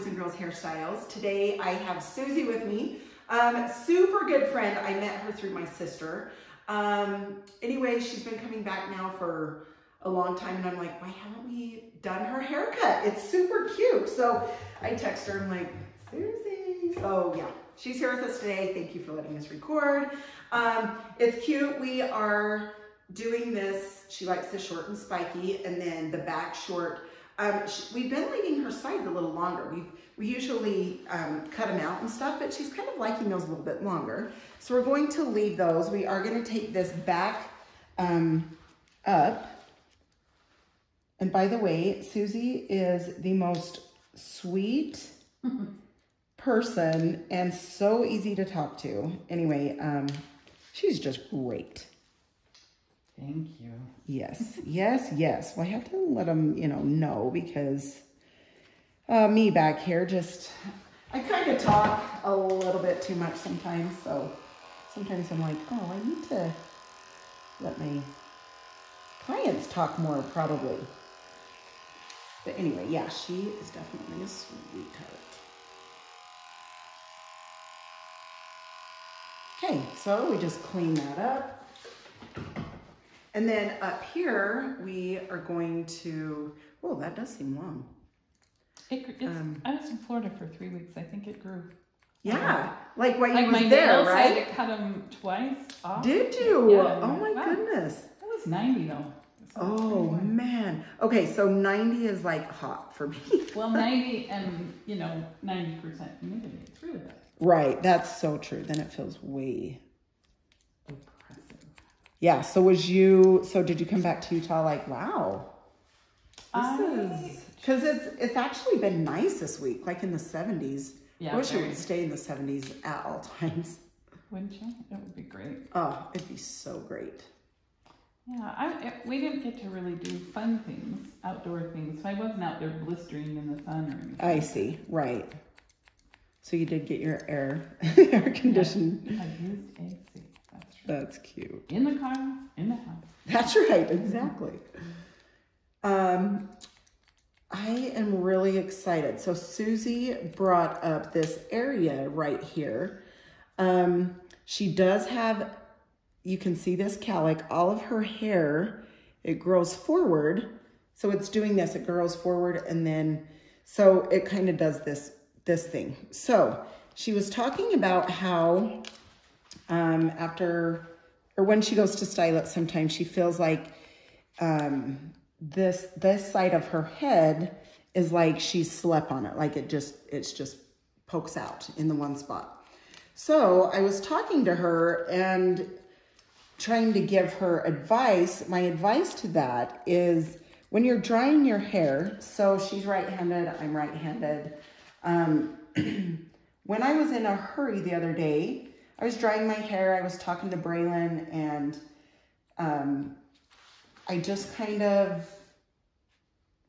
Boys and Girls Hairstyles. Today I have Suzy with me. Super good friend. I met her through my sister. Anyway, she's been coming back now for a long time and I'm like, why haven't we done her haircut? It's super cute. So I text her, I'm like, Suzy. So yeah, she's here with us today. Thank you for letting us record. It's cute. We are doing this. She likes the short and spiky and then the back short. We've been leaving her sides a little longer. We usually cut them out and stuff, but she's kind of liking those a little bit longer. So we're going to leave those. We are going to take this back up. And by the way, Suzy is the most sweet person and so easy to talk to. Anyway, she's just great. Thank you. Yes, yes, yes. Well, I have to let them, know because me back here I kind of talk a little bit too much sometimes. So sometimes I'm like, oh, I need to let my clients talk more probably. But anyway, yeah, she is definitely a sweetheart. Okay, so we just clean that up. And then up here, we are going to, oh, that does seem long. I was in Florida for 3 weeks. I think it grew. Yeah, like while you my was there, nails, right? I had to cut them twice off. Did you? Yeah, oh my wow. goodness. That was 90 though. So oh man. Okay, so 90 is like hot for me. Well, 90 and 90% humidity. It's really bad. Right, that's so true. Then it feels way oppressive. Yeah, so did you come back to Utah like, wow, because it's actually been nice this week, like in the 70s. Yeah, I wish it would stay in the 70s at all times. Wouldn't you? It would be great. Oh, it'd be so great. Yeah, we didn't get to really do fun things, outdoor things. So I wasn't out there blistering in the sun or anything. I see, right. So you did get your air conditioned. Yeah, I used AC. That's true. That's cute. In the car, in the house. That's right, exactly. I am really excited. So Suzy brought up this area right here. She does have, you can see this cowlick, all of her hair, it grows forward. So it's doing this, it grows forward and then, so it kind of does this thing. So she was talking about how when she goes to style it, sometimes she feels like this side of her head is like she slept on it, like it just pokes out in the one spot. So I was talking to her and trying to give her advice. My advice to that is when you're drying your hair, so she's right-handed, I'm right-handed. When I was in a hurry the other day, I was drying my hair, I was talking to Braylon, and I just kind of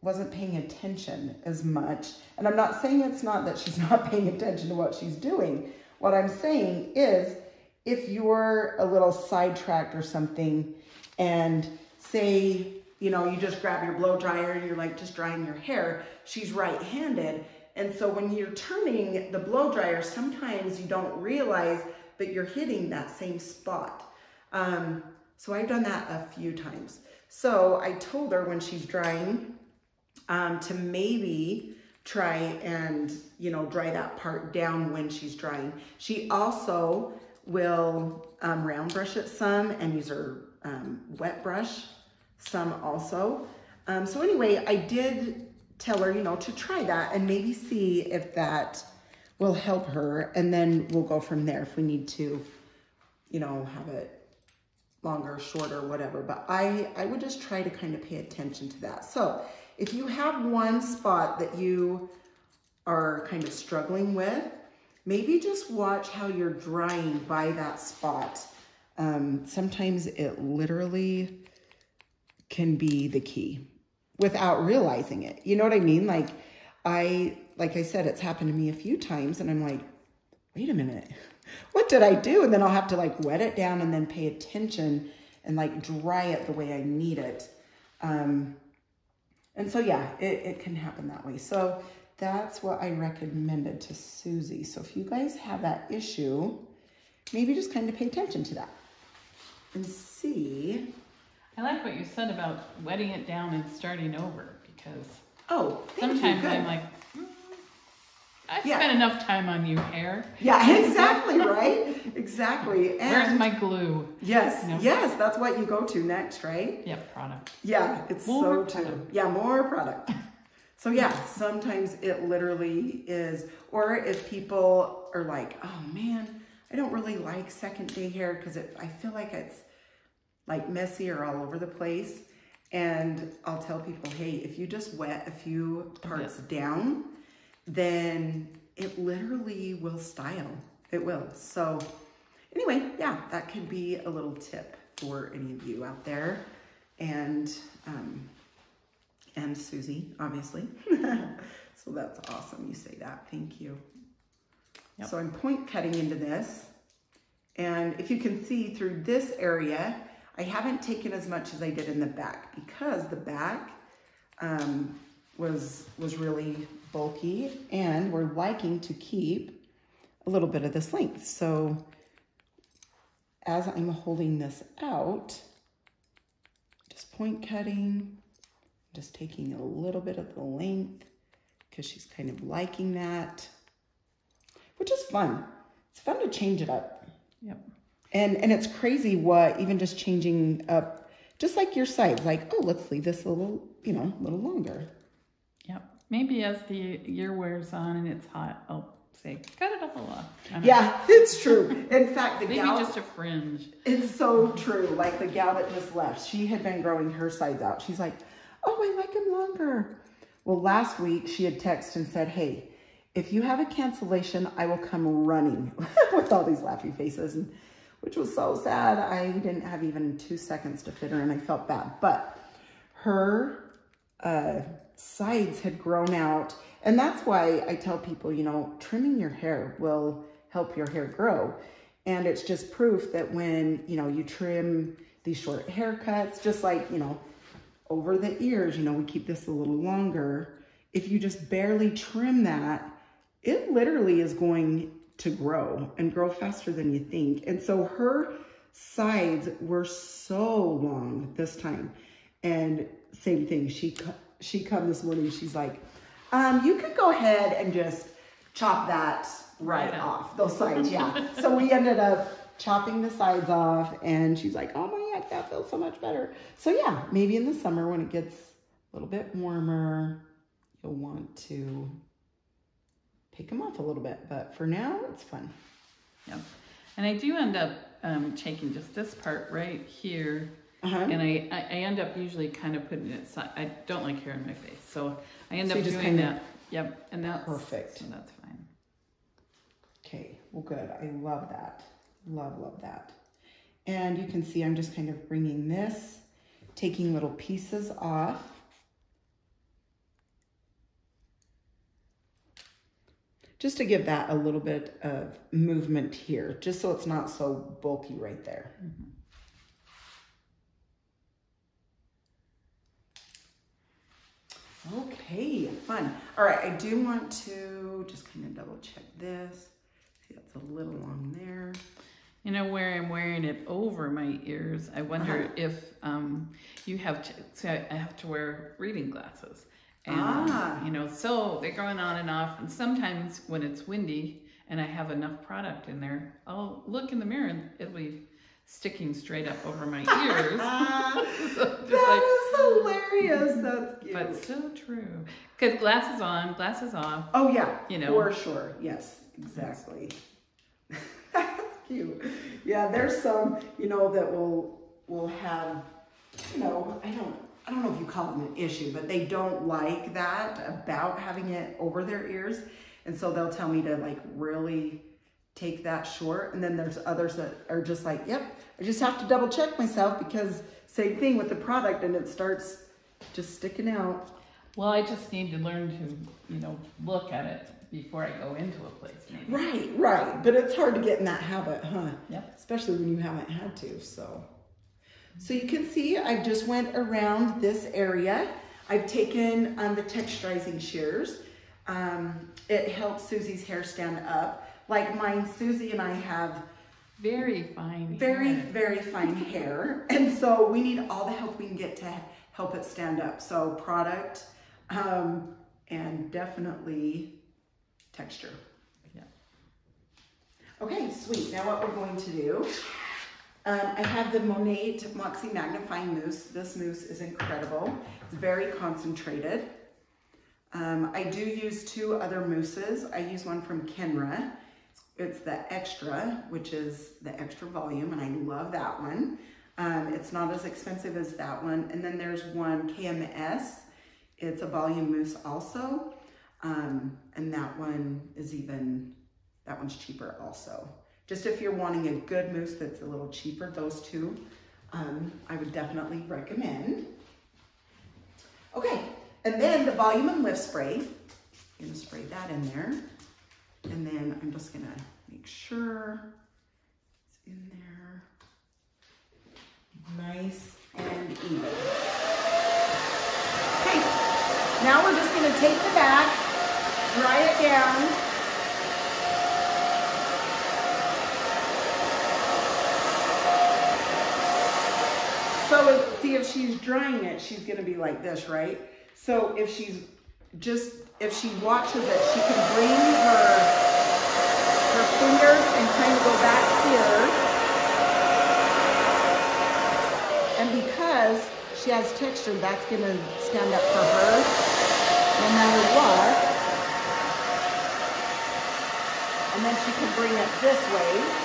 wasn't paying attention as much. And I'm not saying it's not that she's not paying attention to what she's doing. What I'm saying is, if you're a little sidetracked or something, and say, you just grab your blow dryer and you're like just drying your hair, she's right-handed. And so when you're turning the blow dryer, sometimes you don't realize that you're hitting that same spot. So I've done that a few times. So I told her when she's drying to maybe try and, dry that part down when she's drying. She also will round brush it some and use her wet brush some also. So anyway, I did tell her, to try that and maybe see if that will help her. And then we'll go from there if we need to, have it longer, shorter, whatever. But I would just try to kind of pay attention to that. So if you have one spot that you are kind of struggling with, maybe just watch how you're drying by that spot. Sometimes it literally can be the key without realizing it. You know what I mean? Like I said, it's happened to me a few times and I'm like, wait a minute, what did I do? And then I'll have to like wet it down and then pay attention and like dry it the way I need it. And so, yeah, it can happen that way. So that's what I recommended to Suzy. So if you guys have that issue, maybe just kind of pay attention to that and see. I like what you said about wetting it down and starting over, because sometimes I'm like, I spent enough time on you, hair. Yeah, exactly, right? Exactly. And where's my glue? Yes, yes, that's what you go to next, right? Yep, product. Yeah, it's more so true. product. Yeah, more product. So yeah, sometimes it literally is, or if people are like, oh man, I don't really like second day hair because I feel like it's like messy or all over the place. And I'll tell people, hey, if you just wet a few parts down, then it literally will style. It will. So anyway, yeah, that could be a little tip for any of you out there. And Suzy, obviously. So that's awesome you say that. Thank you. Yep. So I'm point cutting into this. And if you can see through this area, I haven't taken as much as I did in the back because the back was really bulky, and we're liking to keep a little bit of this length. So as I'm holding this out, just point cutting, just taking a little bit of the length because she's kind of liking that, which is fun. It's fun to change it up. Yep. And it's crazy what even just changing up, just like your sides, like, oh, let's leave this a little, you know, a little longer. Yep. Maybe as the year wears on and it's hot, I'll say, cut it up a lot. Yeah, it's true. In fact, the maybe gal, just a fringe. It's so true. Like the gal that just left, she had been growing her sides out. She's like, oh, I like them longer. Well, last week she had texted and said, hey, if you have a cancellation, I will come running with all these laughy faces. And which was so sad. I didn't have even 2 seconds to fit her and I felt bad. But her sides had grown out. And that's why I tell people, you know, trimming your hair will help your hair grow. And it's just proof that when, you know, you trim these short haircuts, just like, you know, over the ears, you know, we keep this a little longer. If you just barely trim that, it literally is going to grow and grow faster than you think. And so her sides were so long this time. And same thing, she come this morning, she's like, you could go ahead and just chop that right off, those sides, yeah. So we ended up chopping the sides off and she's like, oh my heck, that feels so much better. So yeah, maybe in the summer when it gets a little bit warmer, you'll want to take them off a little bit, but for now, it's fun. Yep. And I do end up taking just this part right here, and I end up usually kind of putting it aside. I don't like hair in my face, so I end up doing that. Yep, and that's perfect. So that's fine. Okay, well good. I love that. Love that. And you can see I'm just kind of bringing this, taking little pieces off. Just to give that a little bit of movement here, just so it's not so bulky right there. Mm-hmm. Okay, fun. All right, I do want to just kind of double check this. See, that's a little long there. You know, where I'm wearing it over my ears, I wonder if you have to, so I have to wear reading glasses. And, you know, so they're going on and off. And sometimes when it's windy and I have enough product in there, I'll look in the mirror and it'll be sticking straight up over my ears. So that is hilarious. That's cute. But so true. Because glasses on, glasses off. Oh, yeah. You know. For sure. Yes, exactly. That's cute. Yeah, there's some, you know, that will have, you know, I don't know if you call them an issue, but they don't like that about having it over their ears. And so they'll tell me to like really take that short. And then there's others that are just like, yep, I just have to double check myself because same thing with the product and it starts just sticking out. Well, I just need to learn to, you know, look at it before I go into a place. Maybe. Right. But it's hard to get in that habit, huh? Yep. Especially when you haven't had to, so you can see I just went around this area. I've taken the texturizing shears. It helps Suzy's hair stand up. Like mine, Suzy and I have very fine very fine hair. And so we need all the help we can get to help it stand up. So product, and definitely texture. Yeah. Okay, sweet. Now what we're going to do, I have the Monat Moxie Magnifying Mousse. This mousse is incredible. It's very concentrated. I do use 2 other mousses. I use one from Kenra. It's the extra, which is the extra volume, and I love that one. It's not as expensive as that one. And then there's one KMS. It's a volume mousse also. And that one is that one's cheaper also. Just if you're wanting a good mousse that's a little cheaper, those 2, I would definitely recommend. Okay, and then the volume and lift spray. I'm gonna spray that in there. And then I'm just gonna make sure it's in there nice and even. Okay, now we're just gonna take the back, dry it down. So see, if she's drying it, she's gonna be like this, right? So if she watches it, she can bring her fingers and kind of go back here. And because she has texture, that's gonna stand up for her no matter what. And then she can bring it this way.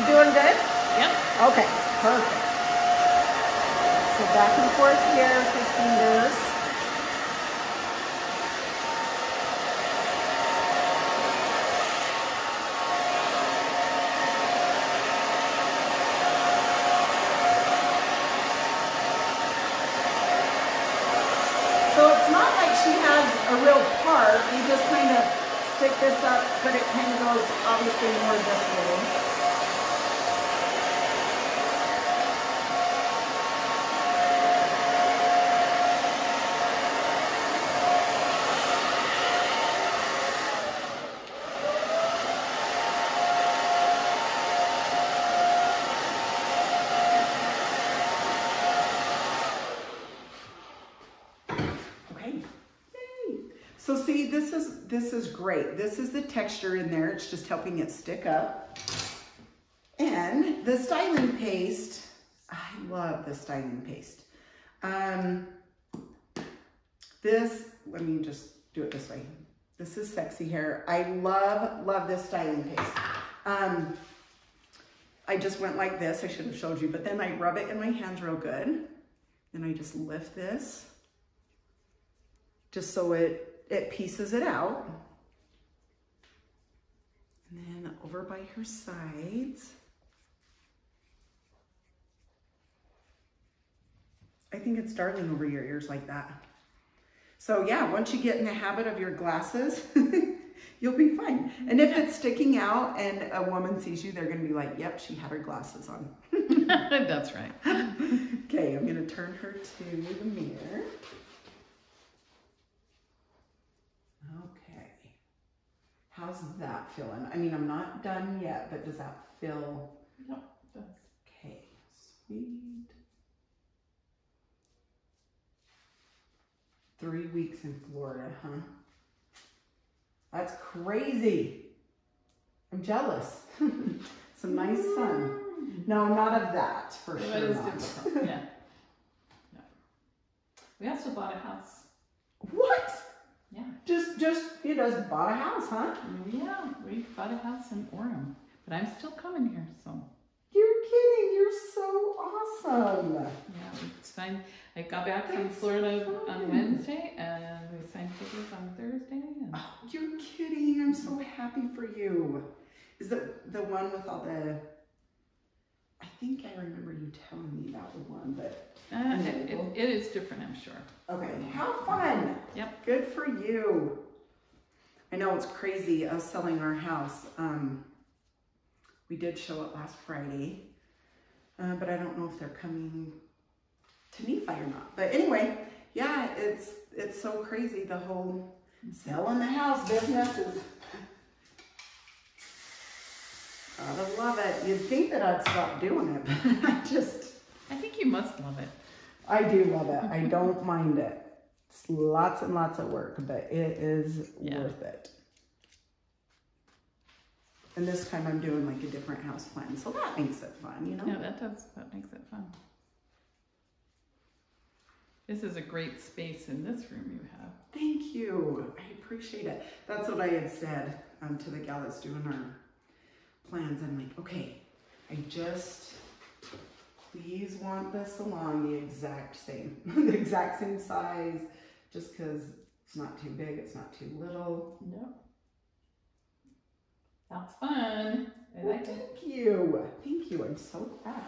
Doing good? Yep. Okay, perfect. So back and forth here with your fingers. So it's not like she has a real part. You just kind of stick this up, but it kind of goes obviously more this way. So see, this is great. This is the texture in there. It's just helping it stick up. And the styling paste, I love the styling paste. Let me just do it this way. This is Sexy Hair. I love this styling paste. I just went like this. I should have showed you, but then I rub it in my hands real good. Then I just lift this, just so it pieces it out. And then over by her sides. I think it's darling over your ears like that. So yeah, once you get in the habit of your glasses, you'll be fine. And if it's sticking out and a woman sees you, they're gonna be like, yep, she had her glasses on. That's right. Okay, I'm gonna turn her to the mirror. Okay, how's that feeling? I mean, I'm not done yet, but does that feel? No, it does. Okay, sweet. 3 weeks in Florida, huh? That's crazy. I'm jealous. It's a nice sun. No, not of that, for sure. That is difficult. Yeah. No. We also bought a house. What? Yeah. You just bought a house, huh? Yeah, we bought a house in Orem, but I'm still coming here, so. You're kidding, you're so awesome. Yeah, we signed, I got back from Florida on Wednesday, and we signed papers on Thursday. And... Oh, you're kidding, I'm so happy for you. Is it the one with all the, I think I remember you telling me about the one, but. It is different, I'm sure. Okay, how fun. Yep. Good for you. I know it's crazy us selling our house. We did show it last Friday, but I don't know if they're coming to Nephi or not. But anyway, yeah, it's so crazy. The whole selling the house business is, gotta love it. You'd think that I'd stop doing it, but I think you must love it. I do love it. I don't mind it. It's lots and lots of work, but it is worth it. And this time I'm doing like a different house plan, so that makes it fun, you know? Yeah, that makes it fun. This is a great space in this room you have. Thank you. I appreciate it. That's what I had said to the gal that's doing our plans. I'm like, okay, I just please want the salon the exact same, the exact same size, just because it's not too big, it's not too little. Yep. That's fun. I like it. Thank you. Thank you. I'm so glad.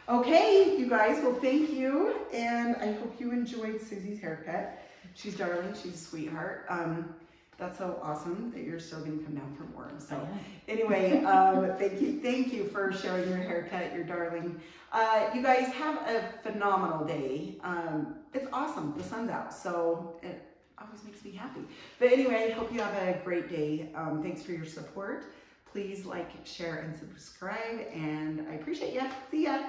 Okay, you guys, well, thank you. And I hope you enjoyed Suzy's haircut. She's darling. She's a sweetheart. That's so awesome that you're still going to come down from work. So anyway, thank you for sharing your haircut. You're darling. You guys have a phenomenal day. It's awesome. The sun's out, so it always makes me happy. But anyway, hope you have a great day. Thanks for your support. Please like, share, and subscribe, and I appreciate you. See ya.